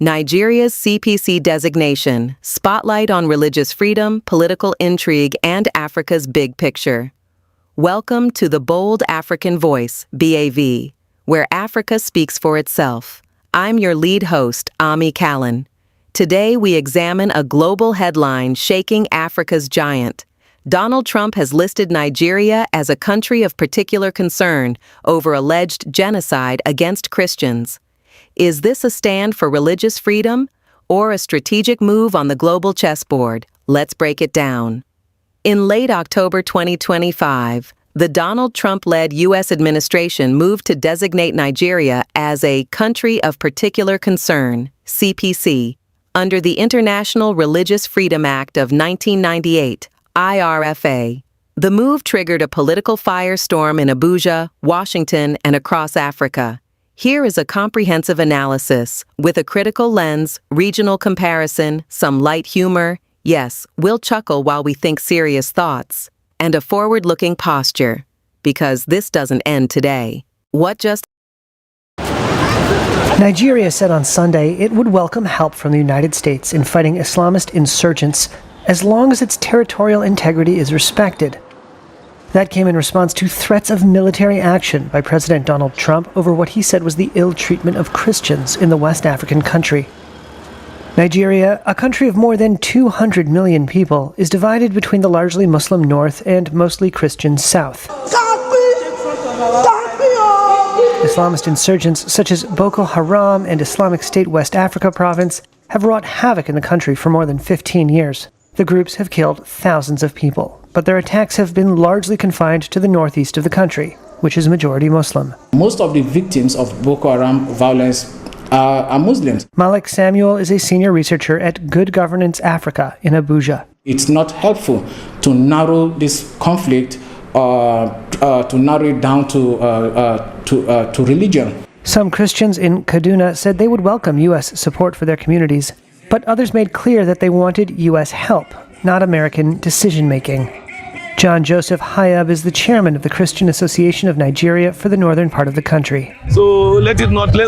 Nigeria's CPC designation, spotlight on religious freedom, political intrigue, and Africa's big picture. Welcome to the Bold African Voice, BAV, where Africa speaks for itself. I'm your lead host, Ami Callan. Today we examine a global headline shaking Africa's giant. Donald Trump has listed Nigeria as a country of particular concern over alleged genocide against Christians. Is this a stand for religious freedom or a strategic move on the global chessboard? Let's break it down. In late October 2025, the Donald Trump-led U.S. administration moved to designate Nigeria as a country of particular concern, CPC, under the International Religious Freedom Act of 1998, IRFA. The move triggered a political firestorm in Abuja, Washington, and across Africa. Here is a comprehensive analysis, with a critical lens, regional comparison, some light humor, yes, we'll chuckle while we think serious thoughts, and a forward-looking posture, because this doesn't end today. Nigeria said on Sunday it would welcome help from the United States in fighting Islamist insurgents as long as its territorial integrity is respected. That came in response to threats of military action by President Donald Trump over what he said was the ill treatment of Christians in the West African country. Nigeria, a country of more than 200 million people, is divided between the largely Muslim north and mostly Christian south. Islamist insurgents such as Boko Haram and Islamic State West Africa province have wrought havoc in the country for more than 15 years. The groups have killed thousands of people, but their attacks have been largely confined to the northeast of the country, which is majority Muslim. Most of the victims of Boko Haram violence are Muslims. Malik Samuel is a senior researcher at Good Governance Africa in Abuja. It's not helpful to narrow this conflict to narrow it down to religion. Some Christians in Kaduna said they would welcome U.S. support for their communities, but others made clear that they wanted U.S. help, not American decision-making. John Joseph Hayab is the chairman of the Christian Association of Nigeria for the northern part of the country. So let's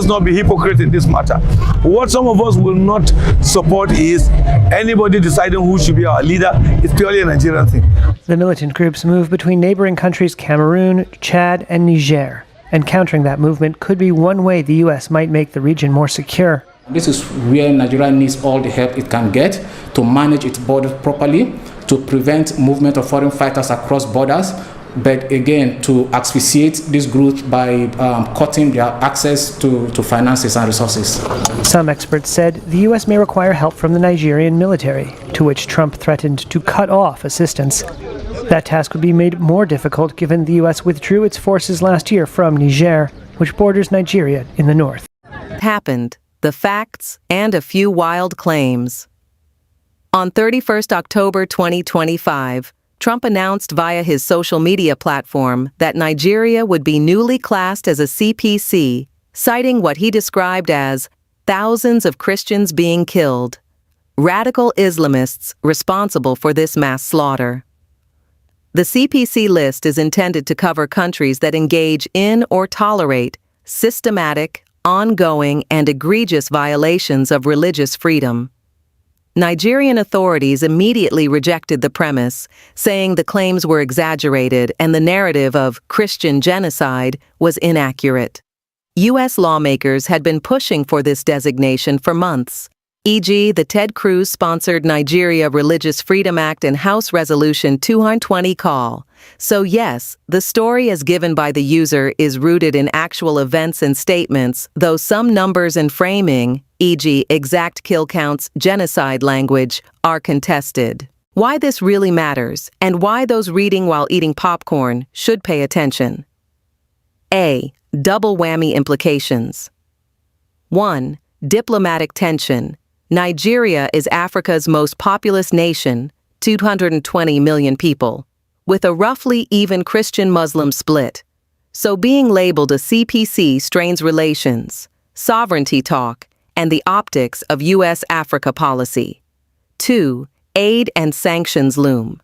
not be hypocrite in this matter. What some of us will not support is anybody deciding who should be our leader. It's purely a Nigerian thing. The militant groups move between neighboring countries Cameroon, Chad, and Niger, and countering that movement could be one way the U.S. might make the region more secure. This is where Nigeria needs all the help it can get to manage its borders properly, to prevent movement of foreign fighters across borders, but again, to asphyxiate this group by cutting their access to finances and resources. Some experts said the U.S. may require help from the Nigerian military, to which Trump threatened to cut off assistance. That task would be made more difficult given the U.S. withdrew its forces last year from Niger, which borders Nigeria in the north. Happened, the facts, and a few wild claims. On 31st October 2025, Trump announced via his social media platform that Nigeria would be newly classed as a CPC, citing what he described as thousands of Christians being killed, radical Islamists responsible for this mass slaughter. The CPC list is intended to cover countries that engage in or tolerate systematic, ongoing, and egregious violations of religious freedom. Nigerian authorities immediately rejected the premise, saying the claims were exaggerated and the narrative of Christian genocide was inaccurate. U.S. lawmakers had been pushing for this designation for months, e.g. the Ted Cruz-sponsored Nigeria Religious Freedom Act and House Resolution 220 call. So yes, the story as given by the user is rooted in actual events and statements, though some numbers and framing, e.g. exact kill counts, genocide language, are contested. Why this really matters, and why those reading while eating popcorn should pay attention. A. Double whammy implications. 1. Diplomatic tension. Nigeria is Africa's most populous nation, 220 million people, with a roughly even Christian-Muslim split. So being labeled a CPC strains relations, sovereignty talk, and the optics of U.S.-Africa policy. 2. Aid and sanctions loom.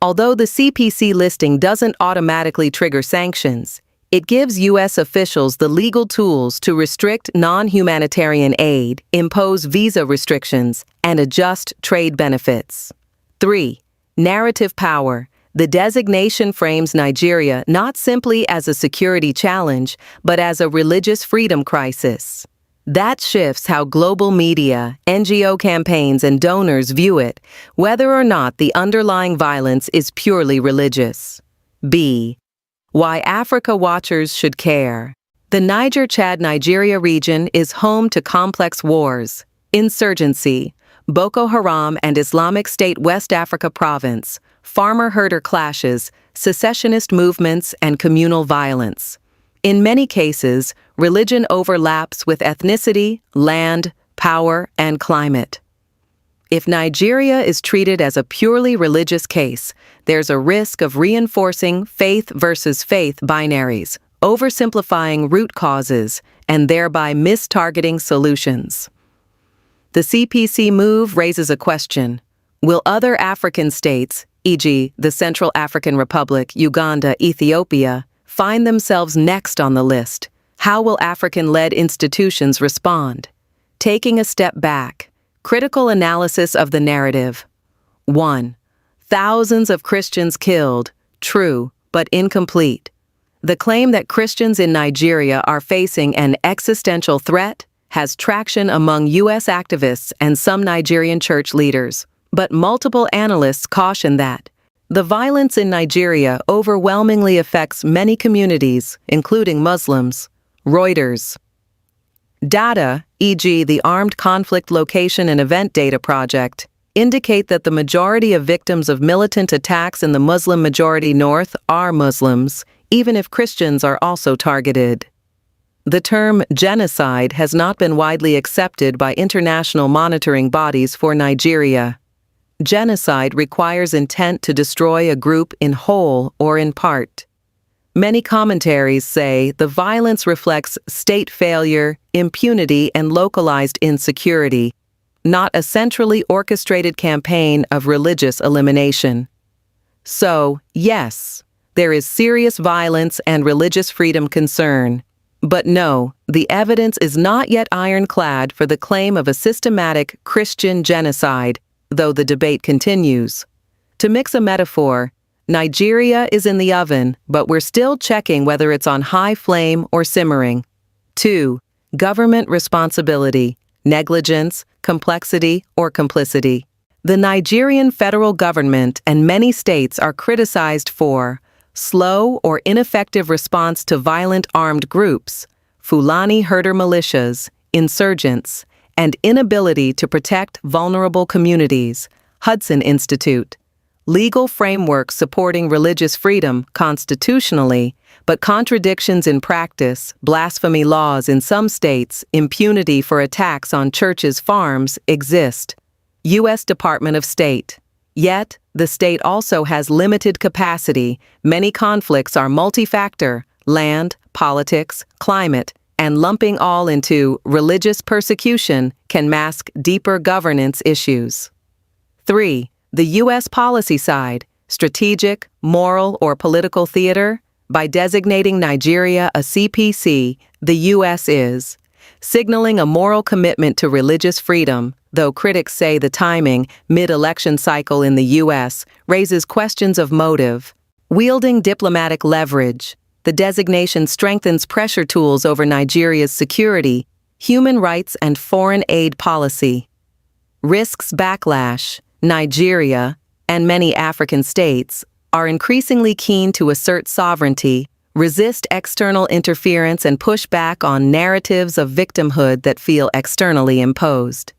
Although the CPC listing doesn't automatically trigger sanctions, It gives U.S. officials the legal tools to restrict non-humanitarian aid, impose visa restrictions, and adjust trade benefits. 3. Narrative power. The designation frames Nigeria not simply as a security challenge, but as a religious freedom crisis. That shifts how global media, NGO campaigns, and donors view it, whether or not the underlying violence is purely religious. B. Why Africa watchers should care. The Niger-Chad-Nigeria region is home to complex wars, insurgency, Boko Haram and Islamic State West Africa Province, farmer-herder clashes, secessionist movements, and communal violence. In many cases, religion overlaps with ethnicity, land, power, and climate. If Nigeria is treated as a purely religious case, there's a risk of reinforcing faith versus faith binaries, oversimplifying root causes, and thereby mistargeting solutions. The CPC move raises a question. Will other African states, e.g., the Central African Republic, Uganda, Ethiopia, find themselves next on the list? How will African-led institutions respond? Taking a step back. Critical analysis of the narrative. 1. Thousands of Christians killed, true, but incomplete. The claim that Christians in Nigeria are facing an existential threat has traction among U.S. activists and some Nigerian church leaders, but multiple analysts caution that the violence in Nigeria overwhelmingly affects many communities, including Muslims. Reuters. Data, e.g. the Armed Conflict Location and Event Data Project, indicate that the majority of victims of militant attacks in the Muslim-majority North are Muslims, even if Christians are also targeted. The term genocide has not been widely accepted by international monitoring bodies for Nigeria. Genocide requires intent to destroy a group in whole or in part. Many commentaries say the violence reflects state failure, impunity, and localized insecurity, not a centrally orchestrated campaign of religious elimination. So, yes, there is serious violence and religious freedom concern. But no, the evidence is not yet ironclad for the claim of a systematic Christian genocide, though the debate continues. To mix a metaphor, Nigeria is in the oven, but we're still checking whether it's on high flame or simmering. 2. Government responsibility, negligence, complexity, or complicity. The Nigerian federal government and many states are criticized for slow or ineffective response to violent armed groups, Fulani herder militias, insurgents, and inability to protect vulnerable communities, Hudson Institute. Legal frameworks supporting religious freedom constitutionally, but contradictions in practice, blasphemy laws in some states, impunity for attacks on churches' farms exist. U.S. Department of State. Yet, the state also has limited capacity. Many conflicts are multi-factor, land, politics, climate, and lumping all into religious persecution can mask deeper governance issues. 3. The U.S. policy side, strategic, moral, or political theater. By designating Nigeria a CPC, the U.S. is signaling a moral commitment to religious freedom, though critics say the timing, mid-election cycle in the U.S., raises questions of motive. Wielding diplomatic leverage. The designation strengthens pressure tools over Nigeria's security, human rights, and foreign aid policy. Risks backlash. Nigeria, and many African states, are increasingly keen to assert sovereignty, resist external interference, and push back on narratives of victimhood that feel externally imposed.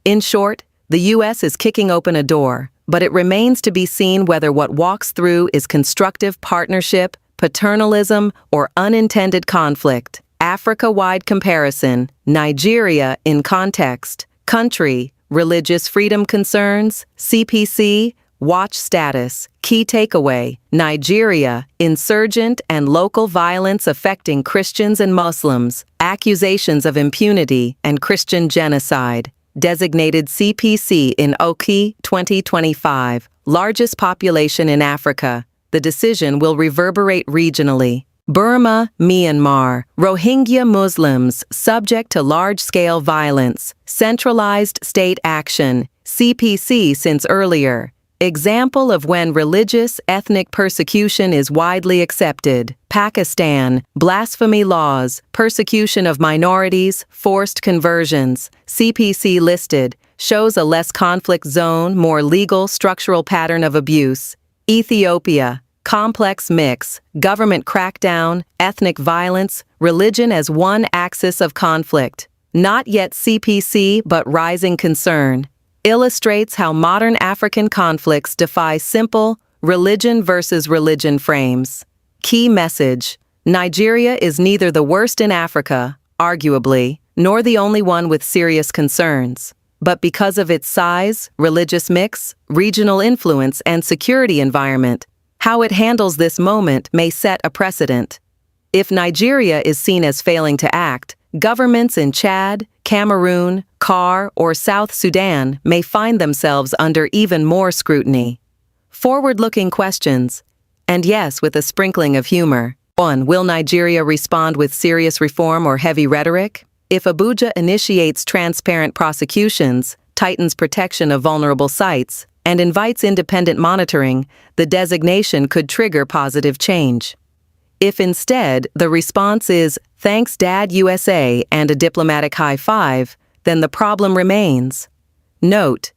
In short, the U.S. is kicking open a door, but it remains to be seen whether what walks through is constructive partnership, paternalism, or unintended conflict. Africa-wide comparison, Nigeria in context, country, religious freedom concerns, CPC, watch status, key takeaway, Nigeria, insurgent and local violence affecting Christians and Muslims, accusations of impunity and Christian genocide, designated CPC in Oki 2025, largest population in Africa. The decision will reverberate regionally. Burma, Myanmar, Rohingya Muslims subject to large-scale violence, centralized state action, CPC since earlier. Example of when religious, ethnic persecution is widely accepted. Pakistan, blasphemy laws, persecution of minorities, forced conversions, CPC listed, shows a less conflict zone, more legal, structural pattern of abuse. Ethiopia, complex mix, government crackdown, ethnic violence, religion as one axis of conflict. Not yet CPC but rising concern. Illustrates how modern African conflicts defy simple religion versus religion frames. Key message: Nigeria is neither the worst in Africa, arguably, nor the only one with serious concerns. But because of its size, religious mix, regional influence, and security environment, how it handles this moment may set a precedent. If Nigeria is seen as failing to act, governments in Chad, Cameroon, CAR, or South Sudan may find themselves under even more scrutiny. Forward-looking questions, and yes, with a sprinkling of humor. 1. Will Nigeria respond with serious reform or heavy rhetoric? If Abuja initiates transparent prosecutions, tightens protection of vulnerable sites, and invites independent monitoring, the designation could trigger positive change. If instead the response is, "Thanks Dad USA" and a diplomatic high five, then the problem remains. Note: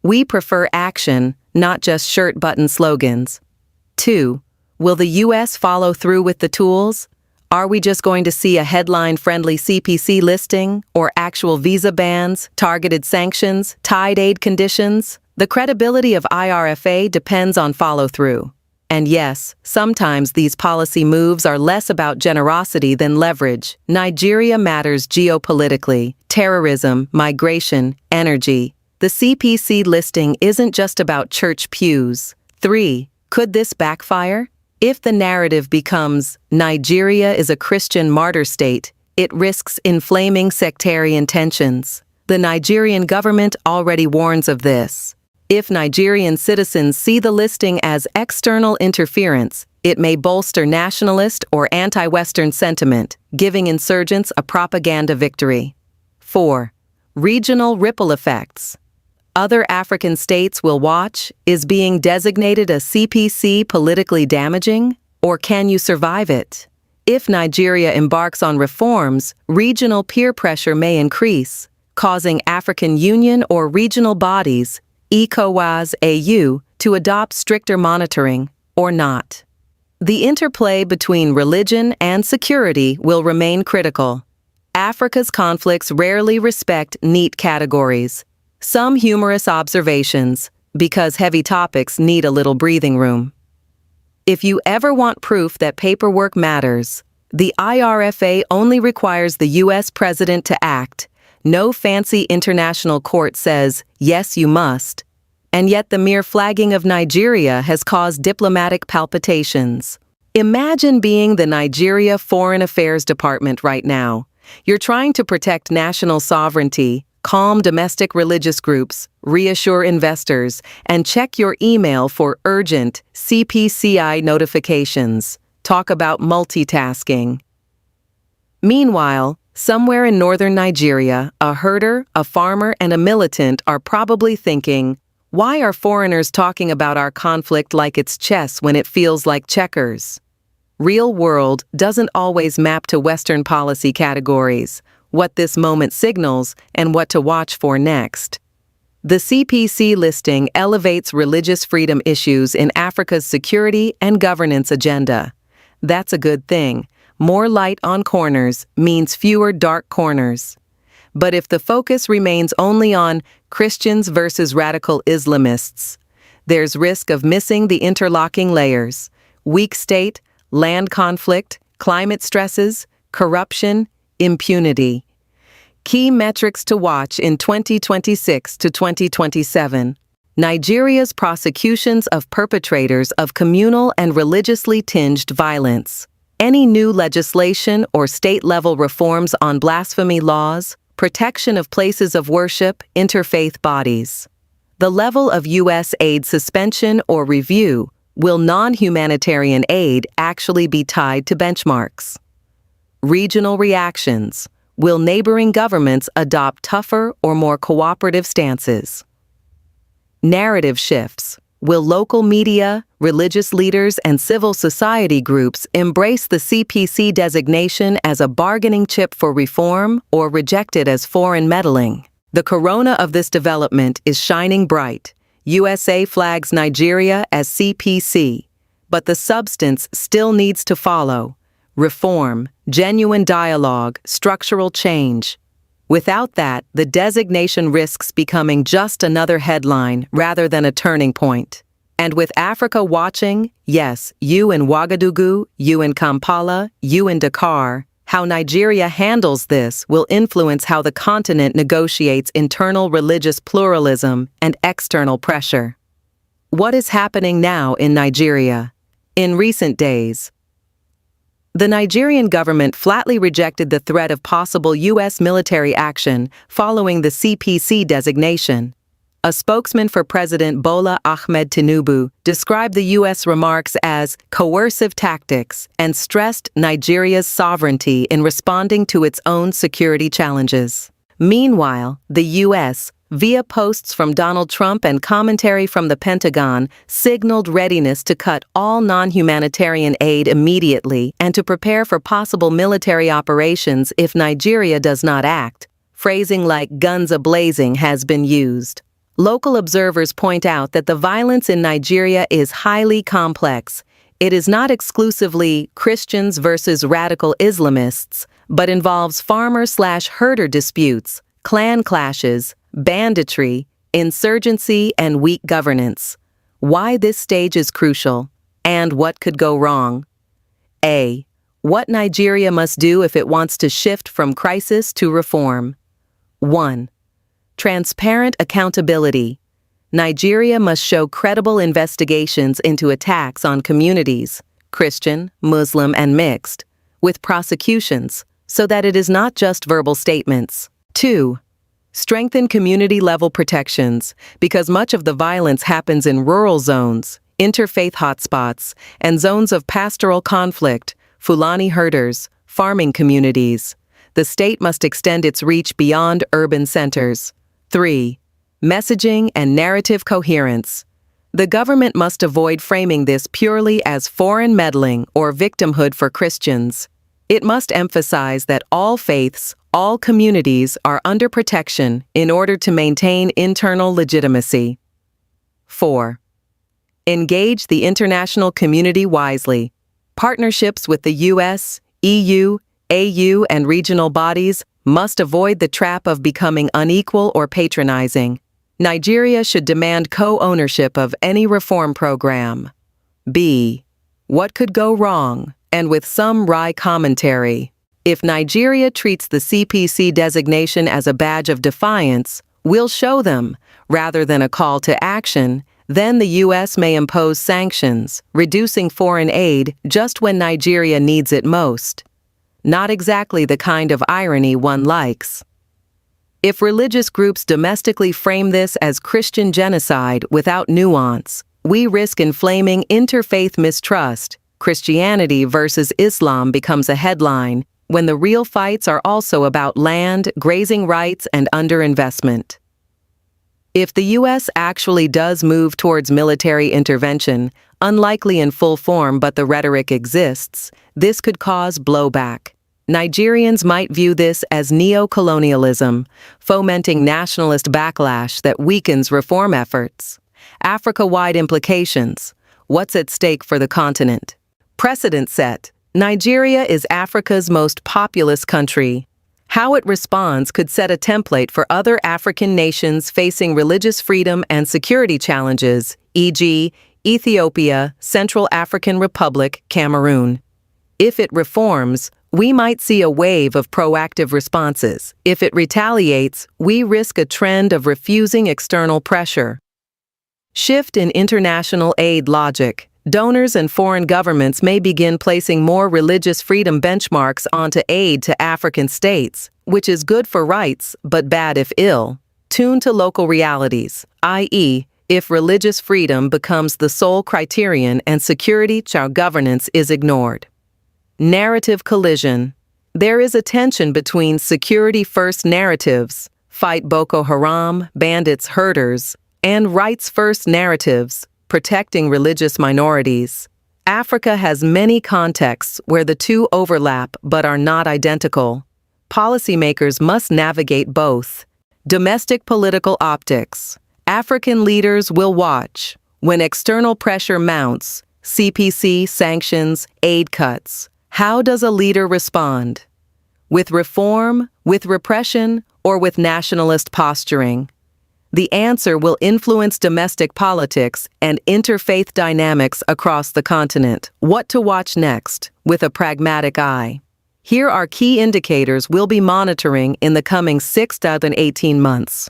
we prefer action, not just shirt-button slogans. 2. Will the U.S. follow through with the tools? Are we just going to see a headline-friendly CPC listing, or actual visa bans, targeted sanctions, tied aid conditions? The credibility of IRFA depends on follow-through. And yes, sometimes these policy moves are less about generosity than leverage. Nigeria matters geopolitically: terrorism, migration, energy. The CPC listing isn't just about church pews. 3. Could this backfire? If the narrative becomes, Nigeria is a Christian martyr state, it risks inflaming sectarian tensions. The Nigerian government already warns of this. If Nigerian citizens see the listing as external interference, it may bolster nationalist or anti-Western sentiment, giving insurgents a propaganda victory. 4. Regional ripple effects. Other African states will watch. Is being designated a CPC politically damaging? Or can you survive it? If Nigeria embarks on reforms, regional peer pressure may increase, causing African Union or regional bodies, ECOWAS AU, to adopt stricter monitoring, or not. The interplay between religion and security will remain critical. Africa's conflicts rarely respect neat categories. Some humorous observations, because heavy topics need a little breathing room. If you ever want proof that paperwork matters, the IRFA only requires the U.S. president to act. No fancy international court says, yes, you must. And yet the mere flagging of Nigeria has caused diplomatic palpitations. Imagine being the Nigeria Foreign Affairs Department right now. You're trying to protect national sovereignty, calm domestic religious groups, reassure investors, and check your email for urgent CPCI notifications. Talk about multitasking. Meanwhile, somewhere in northern Nigeria, a herder, a farmer, and a militant are probably thinking, why are foreigners talking about our conflict like it's chess when it feels like checkers? Real world doesn't always map to Western policy categories, what this moment signals, and what to watch for next. The CPC listing elevates religious freedom issues in Africa's security and governance agenda. That's a good thing. More light on corners means fewer dark corners. But if the focus remains only on Christians versus radical Islamists, there's risk of missing the interlocking layers: weak state, land conflict, climate stresses, corruption, impunity. Key metrics to watch in 2026 to 2027. Nigeria's prosecutions of perpetrators of communal and religiously tinged violence. Any new legislation or state-level reforms on blasphemy laws, protection of places of worship, interfaith bodies. The level of U.S. aid suspension or review, Will non-humanitarian aid actually be tied to benchmarks? Regional reactions. Will neighboring governments adopt tougher or more cooperative stances? Narrative shifts. Will local media, religious leaders, and civil society groups embrace the CPC designation as a bargaining chip for reform or reject it as foreign meddling? The corona of this development is shining bright. USA flags Nigeria as CPC, but the substance still needs to follow. Reform, genuine dialogue, structural change. Without that, the designation risks becoming just another headline rather than a turning point. And with Africa watching, yes, you in Ouagadougou, you in Kampala, you in Dakar, how Nigeria handles this will influence how the continent negotiates internal religious pluralism and external pressure. What is happening now in Nigeria? In recent days, the Nigerian government flatly rejected the threat of possible U.S. military action following the CPC designation. A spokesman for President Bola Ahmed Tinubu described the U.S. remarks as coercive tactics and stressed Nigeria's sovereignty in responding to its own security challenges. Meanwhile, the U.S., via posts from Donald Trump and commentary from the Pentagon, signaled readiness to cut all non-humanitarian aid immediately and to prepare for possible military operations if Nigeria does not act. Phrasing like guns a-blazing has been used. Local observers point out that the violence in Nigeria is highly complex. It is not exclusively Christians versus radical Islamists, but involves farmer-slash-herder disputes, clan clashes, banditry, insurgency, and weak governance. Why this stage is crucial, and what could go wrong. A. What Nigeria must do if it wants to shift from crisis to reform. 1. Transparent accountability. Nigeria must show credible investigations into attacks on communities, Christian, Muslim, and mixed, with prosecutions, so that it is not just verbal statements. 2. Strengthen community-level protections, because much of the violence happens in rural zones, interfaith hotspots, and zones of pastoral conflict, Fulani herders, farming communities. The state must extend its reach beyond urban centers. 3. Messaging and narrative coherence. The government must avoid framing this purely as foreign meddling or victimhood for Christians. It must emphasize that all faiths, all communities are under protection in order to maintain internal legitimacy. 4. Engage the international community wisely. Partnerships with the U.S., EU, AU, and regional bodies must avoid the trap of becoming unequal or patronizing. Nigeria should demand co-ownership of any reform program. B. What could go wrong? And with some wry commentary. If Nigeria treats the CPC designation as a badge of defiance, we'll show them, rather than a call to action, then the U.S. may impose sanctions, reducing foreign aid just when Nigeria needs it most. Not exactly the kind of irony one likes. If religious groups domestically frame this as Christian genocide without nuance, we risk inflaming interfaith mistrust. Christianity versus Islam becomes a headline, when the real fights are also about land, grazing rights, and underinvestment. If the U.S. actually does move towards military intervention, unlikely in full form but the rhetoric exists, this could cause blowback. Nigerians might view this as neo-colonialism, fomenting nationalist backlash that weakens reform efforts. Africa-wide implications. What's at stake for the continent? Precedent set. Nigeria is Africa's most populous country. How it responds could set a template for other African nations facing religious freedom and security challenges, e.g., Ethiopia, Central African Republic, Cameroon. If it reforms, we might see a wave of proactive responses. If it retaliates, we risk a trend of refusing external pressure. Shift in international aid logic. Donors and foreign governments may begin placing more religious freedom benchmarks onto aid to African states, which is good for rights, but bad if ill. Tuned to local realities, i.e., if religious freedom becomes the sole criterion and security governance is ignored. Narrative collision. There is a tension between security-first narratives, fight Boko Haram, bandits, herders, and rights-first narratives, protecting religious minorities. Africa has many contexts where the two overlap but are not identical. Policymakers must navigate both. Domestic political optics. African leaders will watch. When external pressure mounts, CPC, sanctions, aid cuts, how does a leader respond? With reform, with repression, or with nationalist posturing? The answer will influence domestic politics and interfaith dynamics across the continent. What to watch next, with a pragmatic eye. Here are key indicators we'll be monitoring in the coming 6 to 18 months.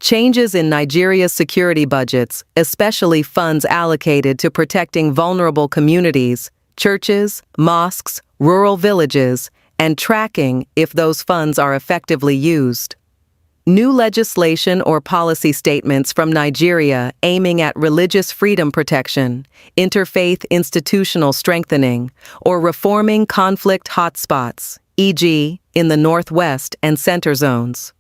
Changes in Nigeria's security budgets, especially funds allocated to protecting vulnerable communities, churches, mosques, rural villages, and tracking if those funds are effectively used. New legislation or policy statements from Nigeria aiming at religious freedom protection, interfaith institutional strengthening, or reforming conflict hotspots, e.g., in the Northwest and center zones.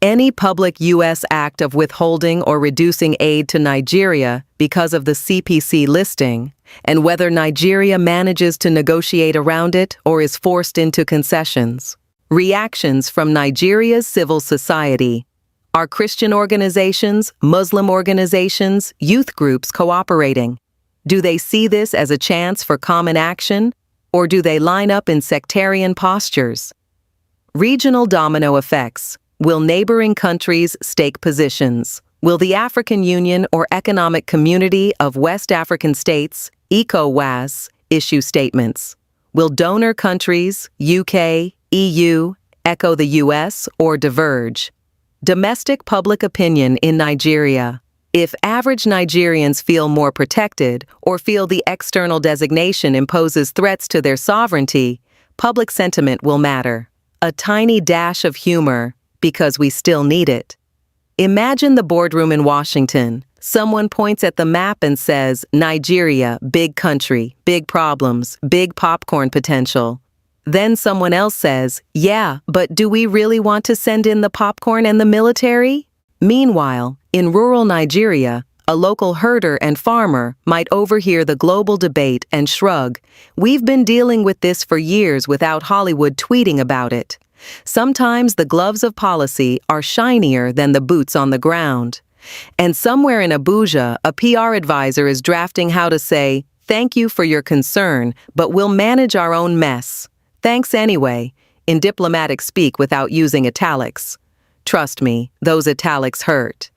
Any public U.S. act of withholding or reducing aid to Nigeria because of the CPC listing, and whether Nigeria manages to negotiate around it or is forced into concessions. Reactions from Nigeria's civil society. Are Christian organizations, Muslim organizations, youth groups cooperating? Do they see this as a chance for common action, or do they line up in sectarian postures? Regional domino effects. Will neighboring countries stake positions? Will the African Union or Economic Community of West African States, ECOWAS, issue statements? Will donor countries, UK, EU, echo the US, or diverge? Domestic public opinion in Nigeria. If average Nigerians feel more protected or feel the external designation imposes threats to their sovereignty, public sentiment will matter. A tiny dash of humor, because we still need it. Imagine the boardroom in Washington. Someone points at the map and says, Nigeria, big country, big problems, big popcorn potential. Then someone else says, yeah, but do we really want to send in the popcorn and the military? Meanwhile, in rural Nigeria, a local herder and farmer might overhear the global debate and shrug, we've been dealing with this for years without Hollywood tweeting about it. Sometimes the gloves of policy are shinier than the boots on the ground. And somewhere in Abuja, a PR advisor is drafting how to say, thank you for your concern, but we'll manage our own mess. Thanks anyway, in diplomatic speak without using italics. Trust me, those italics hurt.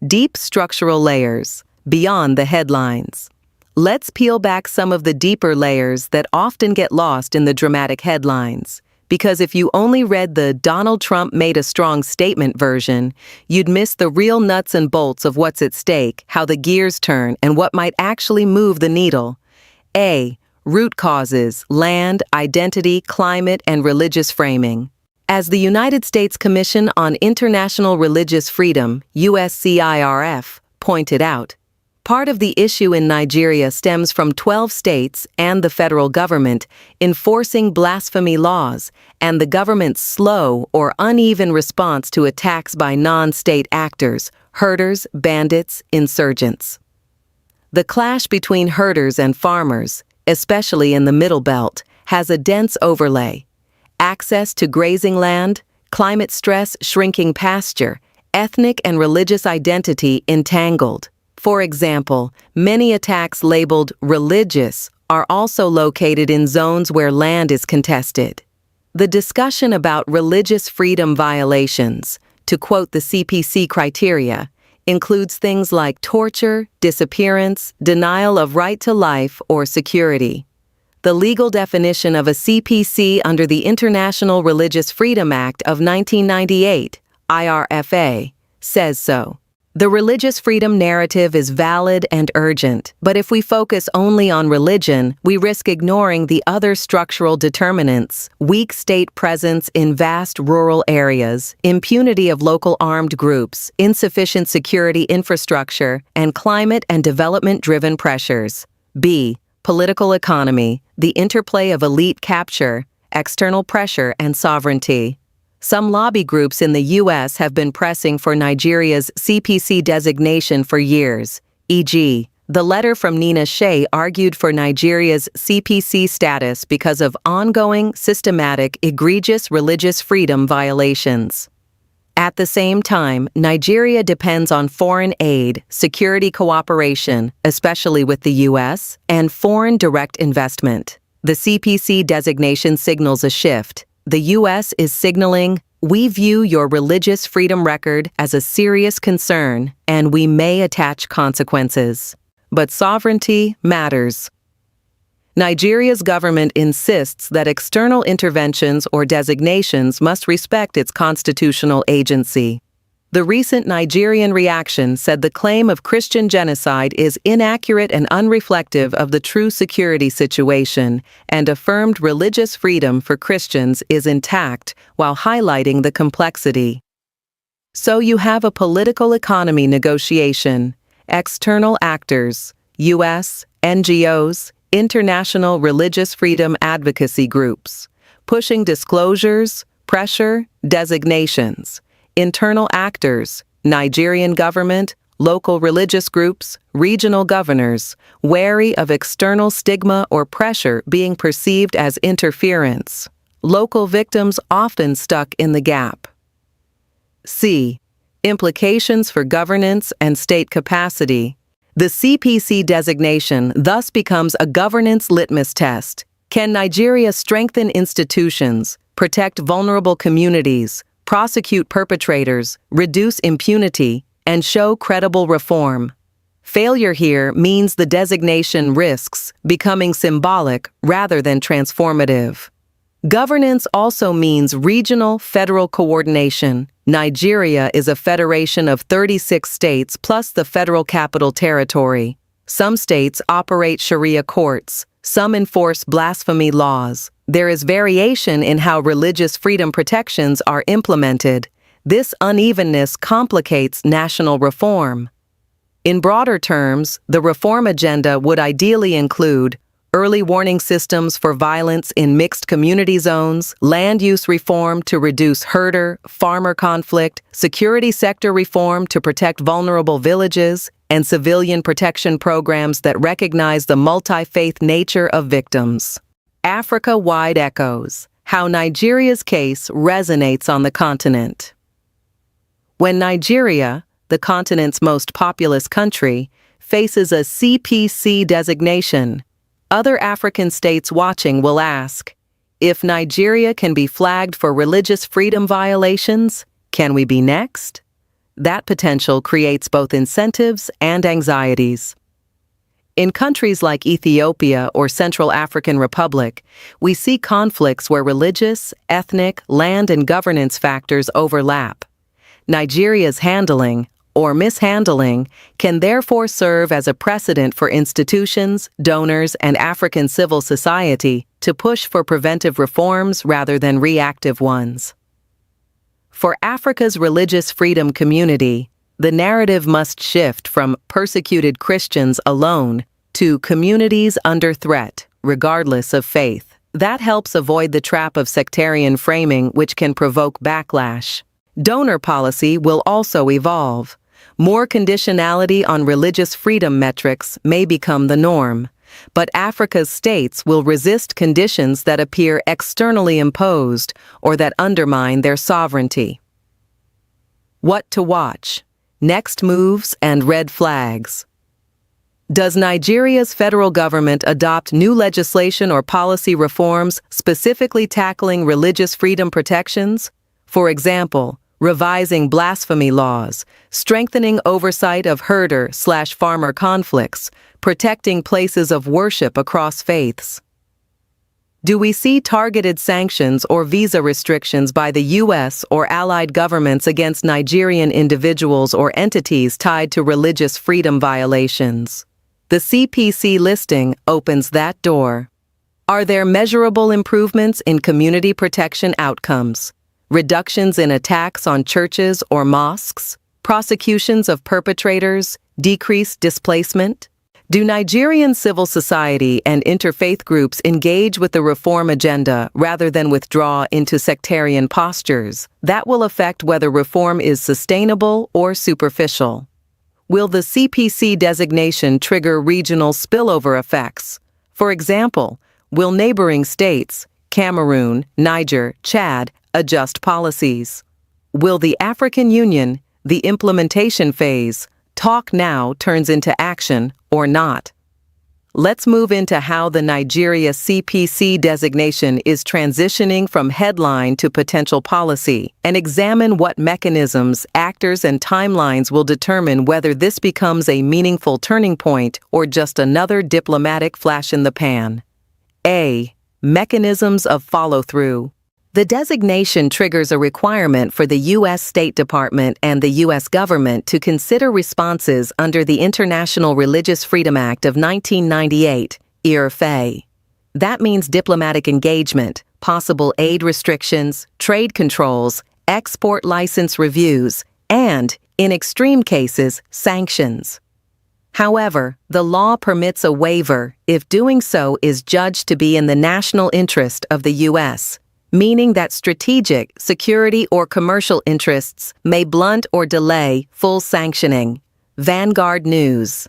Deep structural layers, beyond the headlines. Let's peel back some of the deeper layers that often get lost in the dramatic headlines. Because if you only read the Donald Trump made a strong statement version, you'd miss the real nuts and bolts of what's at stake, how the gears turn, and what might actually move the needle. A. Root causes, land, identity, climate, and religious framing. As the United States Commission on International Religious Freedom, USCIRF, pointed out, part of the issue in Nigeria stems from 12 states and the federal government enforcing blasphemy laws and the government's slow or uneven response to attacks by non-state actors, herders, bandits, insurgents. The clash between herders and farmers, especially in the Middle Belt, has a dense overlay. Access to grazing land, climate stress, shrinking pasture, ethnic and religious identity entangled. For example, many attacks labeled religious are also located in zones where land is contested. The discussion about religious freedom violations, to quote the CPC criteria, includes things like torture, disappearance, denial of right to life, or security. The legal definition of a CPC under the International Religious Freedom Act of 1998, IRFA, says so. The religious freedom narrative is valid and urgent, but if we focus only on religion, we risk ignoring the other structural determinants: weak state presence in vast rural areas, impunity of local armed groups, insufficient security infrastructure, and climate and development-driven pressures. B. Political economy, the interplay of elite capture, external pressure, and sovereignty. Some lobby groups in the U.S. have been pressing for Nigeria's CPC designation for years, e.g., the letter from Nina Shea argued for Nigeria's CPC status because of ongoing, systematic, egregious religious freedom violations. At the same time, Nigeria depends on foreign aid, security cooperation, especially with the U.S., and foreign direct investment. The CPC designation signals a shift. The U.S. is signaling, "We view your religious freedom record as a serious concern, and we may attach consequences." But sovereignty matters. Nigeria's government insists that external interventions or designations must respect its constitutional agency. The recent Nigerian reaction said the claim of Christian genocide is inaccurate and unreflective of the true security situation, and affirmed religious freedom for Christians is intact while highlighting the complexity. So you have a political economy negotiation, external actors, U.S., NGOs, international religious freedom advocacy groups, pushing disclosures, pressure, designations. Internal actors, Nigerian government, local religious groups, regional governors, wary of external stigma or pressure being perceived as interference. Local victims often stuck in the gap. C. Implications for governance and state capacity. The CPC designation thus becomes a governance litmus test. Can Nigeria strengthen institutions, protect vulnerable communities, prosecute perpetrators, reduce impunity, and show credible reform? Failure here means the designation risks becoming symbolic rather than transformative. Governance also means regional federal coordination. Nigeria is a federation of 36 states plus the Federal Capital Territory. Some states operate Sharia courts, some enforce blasphemy laws. There is variation in how religious freedom protections are implemented. This unevenness complicates national reform. In broader terms, the reform agenda would ideally include early warning systems for violence in mixed community zones, land use reform to reduce herder-farmer conflict, security sector reform to protect vulnerable villages, and civilian protection programs that recognize the multi-faith nature of victims. Africa-wide echoes, how Nigeria's case resonates on the continent. When Nigeria, the continent's most populous country, faces a CPC designation, other African states watching will ask, if Nigeria can be flagged for religious freedom violations, can we be next? That potential creates both incentives and anxieties. In countries like Ethiopia or Central African Republic, we see conflicts where religious, ethnic, land, and governance factors overlap. Nigeria's handling, or mishandling, can therefore serve as a precedent for institutions, donors, and African civil society to push for preventive reforms rather than reactive ones. For Africa's religious freedom community, the narrative must shift from persecuted Christians alone to communities under threat, regardless of faith. That helps avoid the trap of sectarian framing, which can provoke backlash. Donor policy will also evolve. More conditionality on religious freedom metrics may become the norm, but Africa's states will resist conditions that appear externally imposed or that undermine their sovereignty. What to watch? Next moves and red flags. Does Nigeria's federal government adopt new legislation or policy reforms specifically tackling religious freedom protections? For example, revising blasphemy laws, strengthening oversight of herder/farmer conflicts, protecting places of worship across faiths. Do we see targeted sanctions or visa restrictions by the U.S. or allied governments against Nigerian individuals or entities tied to religious freedom violations? The CPC listing opens that door. Are there measurable improvements in community protection outcomes? Reductions in attacks on churches or mosques? Prosecutions of perpetrators? Decreased displacement? Do Nigerian civil society and interfaith groups engage with the reform agenda rather than withdraw into sectarian postures? That will affect whether reform is sustainable or superficial. Will the CPC designation trigger regional spillover effects? For example, will neighboring states, Cameroon, Niger, Chad, adjust policies? Will the African Union, the implementation phase, talk now turns into action or not? Let's move into how the Nigeria CPC designation is transitioning from headline to potential policy and examine what mechanisms, actors, and timelines will determine whether this becomes a meaningful turning point or just another diplomatic flash in the pan. A. Mechanisms of follow-through. The designation triggers a requirement for the U.S. State Department and the U.S. government to consider responses under the International Religious Freedom Act of 1998, IRFA. That means diplomatic engagement, possible aid restrictions, trade controls, export license reviews, and, in extreme cases, sanctions. However, the law permits a waiver if doing so is judged to be in the national interest of the U.S., meaning that strategic, security, or commercial interests may blunt or delay full sanctioning. Vanguard News.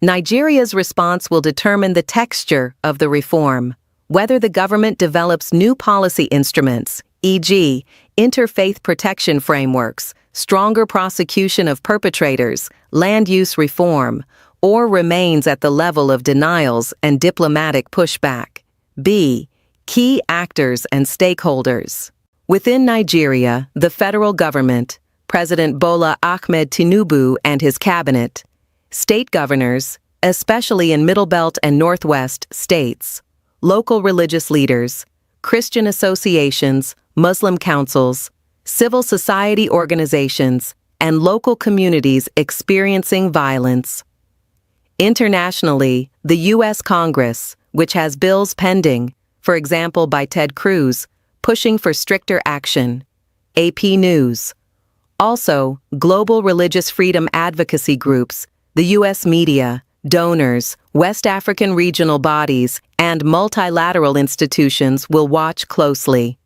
Nigeria's response will determine the texture of the reform, whether the government develops new policy instruments, e.g., interfaith protection frameworks, stronger prosecution of perpetrators, land use reform, or remains at the level of denials and diplomatic pushback. B. Key actors and stakeholders. Within Nigeria, the federal government, President Bola Ahmed Tinubu and his cabinet, state governors, especially in Middle Belt and Northwest states, local religious leaders, Christian associations, Muslim councils, civil society organizations, and local communities experiencing violence. Internationally, the U.S. Congress, which has bills pending, for example by Ted Cruz, pushing for stricter action. AP News. Also, global religious freedom advocacy groups, the U.S. media, donors, West African regional bodies, and multilateral institutions will watch closely.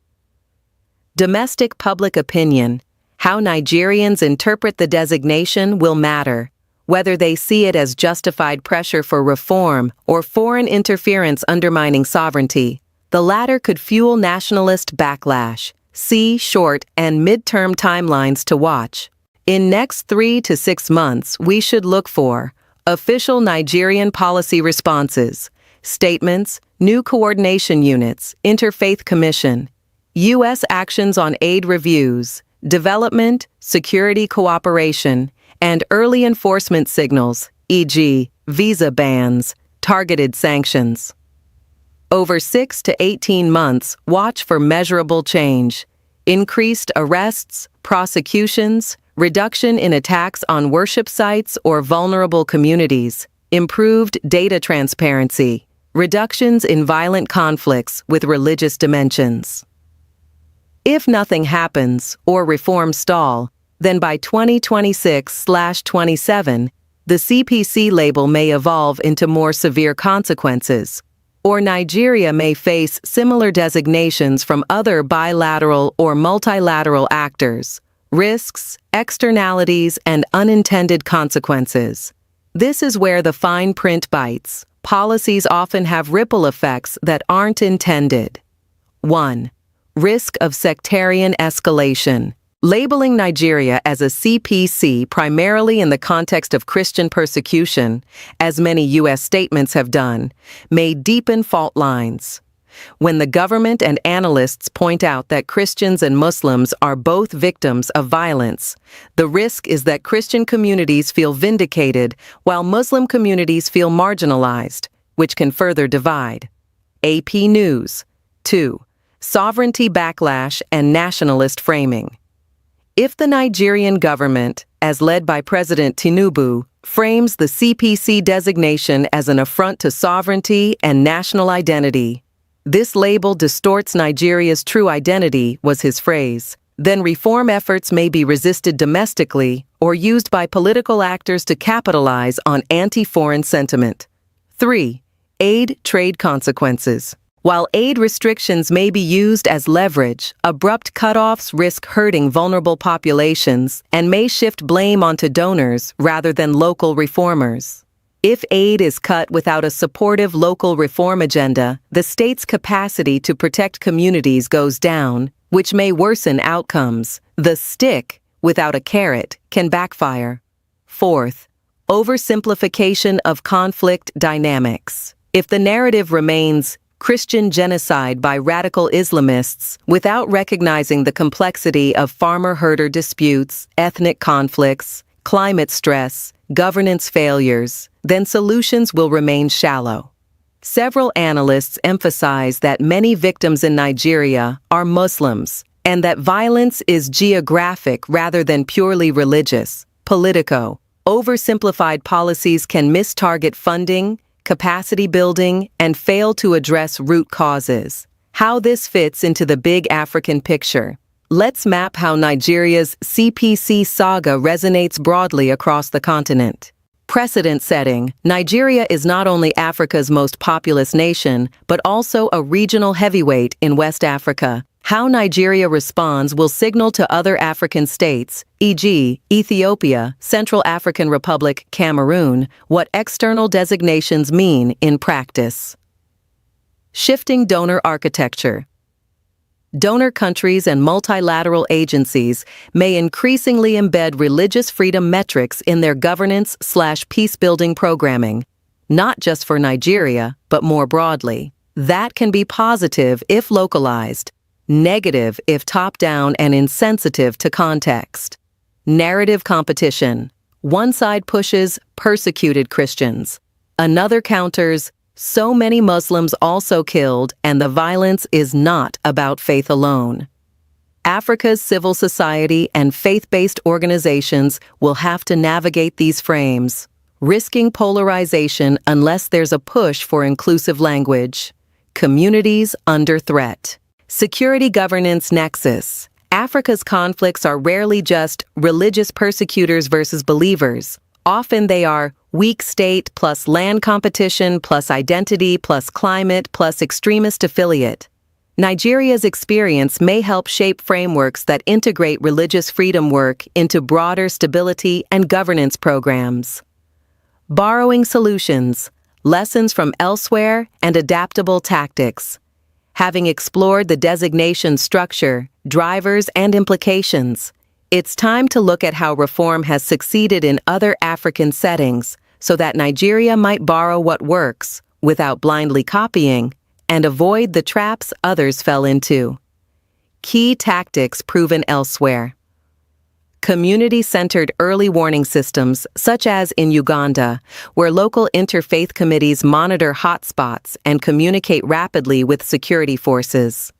Domestic public opinion. How Nigerians interpret the designation will matter, whether they see it as justified pressure for reform or foreign interference undermining sovereignty. The latter could fuel nationalist backlash. See short and midterm timelines to watch. In next 3 to 6 months, we should look for official Nigerian policy responses, statements, new coordination units, interfaith commission, U.S. actions on aid reviews, development, security cooperation, and early enforcement signals, e.g., visa bans, targeted sanctions. Over 6 to 18 months, watch for measurable change. Increased arrests, prosecutions, reduction in attacks on worship sites or vulnerable communities, improved data transparency, reductions in violent conflicts with religious dimensions. If nothing happens or reforms stall, then by 2026/27, the CPC label may evolve into more severe consequences, or Nigeria may face similar designations from other bilateral or multilateral actors, risks, externalities, and unintended consequences. This is where the fine print bites. Policies often have ripple effects that aren't intended. 1. Risk of sectarian escalation. Labeling Nigeria as a CPC primarily in the context of Christian persecution, as many U.S. statements have done, may deepen fault lines. When the government and analysts point out that Christians and Muslims are both victims of violence, the risk is that Christian communities feel vindicated while Muslim communities feel marginalized, which can further divide. AP News. 2. Sovereignty backlash and nationalist framing. If the Nigerian government, as led by President Tinubu, frames the CPC designation as an affront to sovereignty and national identity, this label distorts Nigeria's true identity, was his phrase. Then reform efforts may be resisted domestically or used by political actors to capitalize on anti-foreign sentiment. 3. Aid trade consequences. While aid restrictions may be used as leverage, abrupt cutoffs risk hurting vulnerable populations and may shift blame onto donors rather than local reformers. If aid is cut without a supportive local reform agenda, the state's capacity to protect communities goes down, which may worsen outcomes. The stick, without a carrot, can backfire. 4th, oversimplification of conflict dynamics. If the narrative remains Christian genocide by radical Islamists without recognizing the complexity of farmer-herder disputes, ethnic conflicts, climate stress, governance failures, then solutions will remain shallow. Several analysts emphasize that many victims in Nigeria are Muslims and that violence is geographic rather than purely religious. Politico. Oversimplified policies can mistarget funding, capacity building, and fail to address root causes. How this fits into the big African picture. Let's map how Nigeria's CPC saga resonates broadly across the continent. Precedent setting. Nigeria is not only Africa's most populous nation, but also a regional heavyweight in West Africa. How Nigeria responds will signal to other African states, e.g., Ethiopia, Central African Republic, Cameroon, what external designations mean in practice. Shifting donor architecture. Donor countries and multilateral agencies may increasingly embed religious freedom metrics in their governance/peace-building programming, not just for Nigeria, but more broadly. That can be positive if localized, negative if top-down and insensitive to context. Narrative competition. One side pushes persecuted Christians. Another counters so many Muslims also killed, and the violence is not about faith alone. Africa's civil society and faith-based organizations will have to navigate these frames, risking polarization unless there's a push for inclusive language. Communities under threat. Security governance nexus. Africa's conflicts are rarely just religious persecutors versus believers. Often they are weak state plus land competition plus identity plus climate plus extremist affiliate. Nigeria's experience may help shape frameworks that integrate religious freedom work into broader stability and governance programs. Borrowing solutions, lessons from elsewhere, and adaptable tactics. Having explored the designation structure, drivers, and implications, it's time to look at how reform has succeeded in other African settings so that Nigeria might borrow what works without blindly copying and avoid the traps others fell into. Key tactics proven elsewhere. Community-centered early warning systems, such as in Uganda, where local interfaith committees monitor hotspots and communicate rapidly with security forces.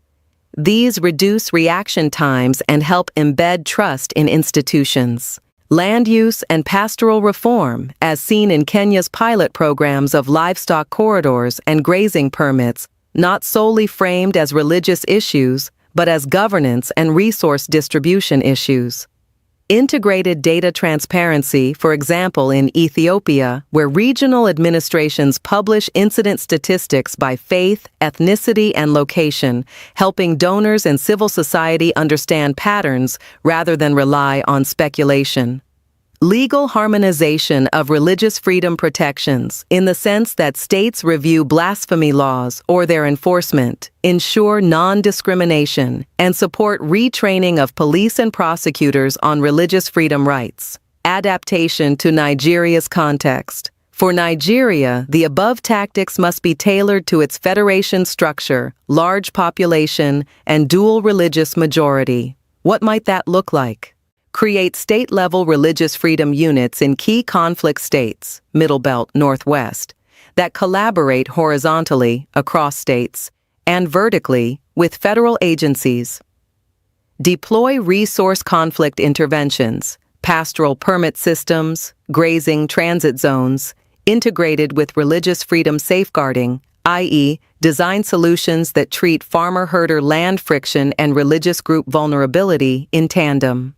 These reduce reaction times and help embed trust in institutions. Land use and pastoral reform, as seen in Kenya's pilot programs of livestock corridors and grazing permits, not solely framed as religious issues, but as governance and resource distribution issues. Integrated data transparency, for example in Ethiopia, where regional administrations publish incident statistics by faith, ethnicity, and location, helping donors and civil society understand patterns rather than rely on speculation. Legal harmonization of religious freedom protections, in the sense that states review blasphemy laws or their enforcement, ensure non-discrimination, and support retraining of police and prosecutors on religious freedom rights. Adaptation to Nigeria's context. For Nigeria, the above tactics must be tailored to its federation structure, large population, and dual religious majority. What might that look like? Create state-level religious freedom units in key conflict states, Middle Belt, Northwest, that collaborate horizontally across states and vertically with federal agencies. Deploy resource conflict interventions, pastoral permit systems, grazing transit zones, integrated with religious freedom safeguarding, i.e., design solutions that treat farmer-herder land friction and religious group vulnerability in tandem.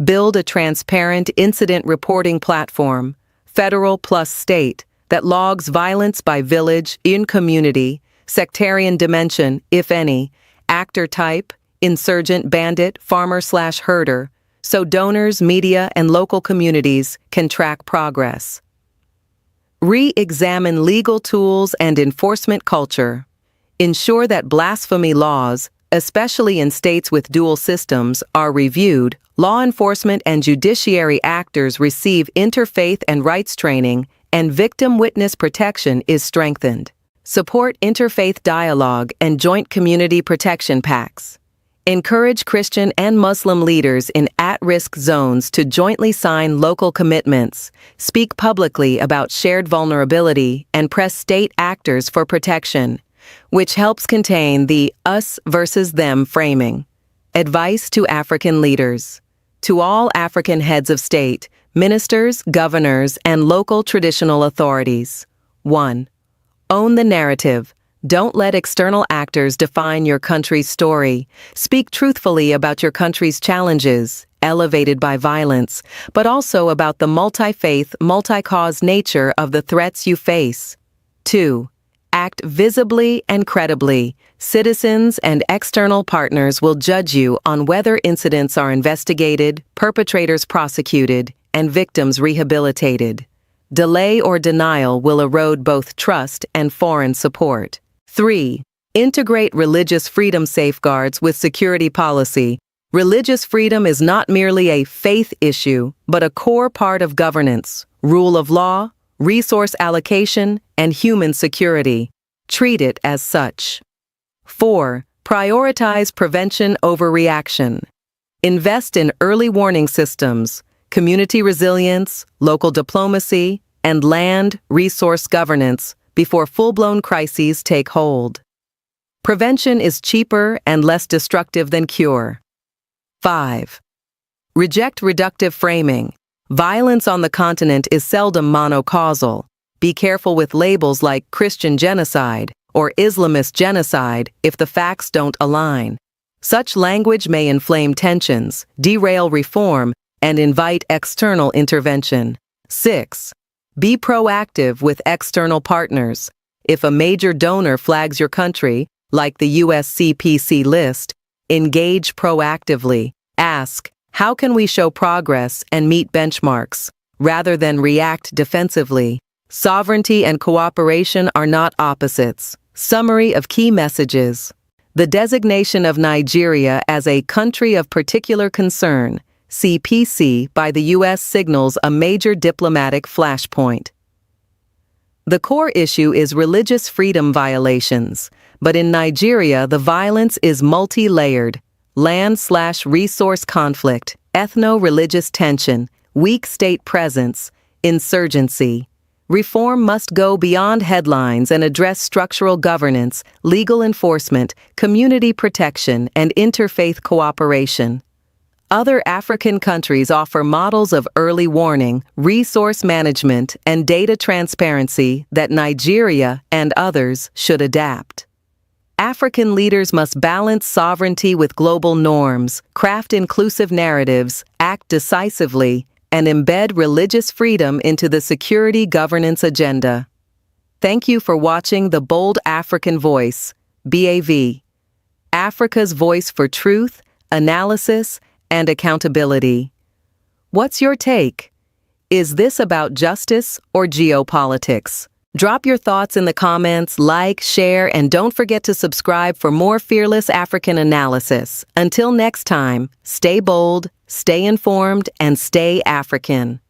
Build a transparent incident reporting platform, federal plus state, that logs violence by village, in community, sectarian dimension, if any, actor type, insurgent, bandit, farmer/herder, so donors, media, and local communities can track progress. Re-examine legal tools and enforcement culture. Ensure that blasphemy laws, especially in states with dual systems, are reviewed. Law enforcement and judiciary actors receive interfaith and rights training, and victim witness protection is strengthened. Support interfaith dialogue and joint community protection pacts. Encourage Christian and Muslim leaders in at-risk zones to jointly sign local commitments, speak publicly about shared vulnerability, and press state actors for protection, which helps contain the us versus them framing. Advice to African leaders. To all African heads of state, ministers, governors, and local traditional authorities. 1. Own the narrative. Don't let external actors define your country's story. Speak truthfully about your country's challenges, elevated by violence, but also about the multi-faith, multi-cause nature of the threats you face. 2. Act visibly and credibly. Citizens and external partners will judge you on whether incidents are investigated, perpetrators prosecuted, and victims rehabilitated. Delay or denial will erode both trust and foreign support. 3. Integrate religious freedom safeguards with security policy. Religious freedom is not merely a faith issue, but a core part of governance, rule of law, resource allocation, and human security. Treat it as such. 4. Prioritize prevention over reaction. Invest in early warning systems, community resilience, local diplomacy, and land resource governance before full-blown crises take hold. Prevention is cheaper and less destructive than cure. 5. Reject reductive framing. Violence on the continent is seldom monocausal. Be careful with labels like Christian genocide or Islamist genocide if the facts don't align. Such language may inflame tensions, derail reform, and invite external intervention. 6. Be proactive with external partners. If a major donor flags your country, like the US CPC list, engage proactively. Ask, how can we show progress and meet benchmarks, rather than react defensively? Sovereignty and cooperation are not opposites. Summary of key messages. The designation of Nigeria as a country of particular concern, CPC, by the U.S. signals a major diplomatic flashpoint. The core issue is religious freedom violations, but in Nigeria the violence is multi-layered. Land/resource conflict, ethno-religious tension, weak state presence, insurgency. Reform must go beyond headlines and address structural governance, legal enforcement, community protection, and interfaith cooperation. Other African countries offer models of early warning, resource management, and data transparency that Nigeria and others should adapt. African leaders must balance sovereignty with global norms, craft inclusive narratives, act decisively, and embed religious freedom into the security governance agenda. Thank you for watching The Bold African Voice, BAV. Africa's voice for truth, analysis, and accountability. What's your take? Is this about justice or geopolitics? Drop your thoughts in the comments, like, share, and don't forget to subscribe for more fearless African analysis. Until next time, stay bold, stay informed, and stay African.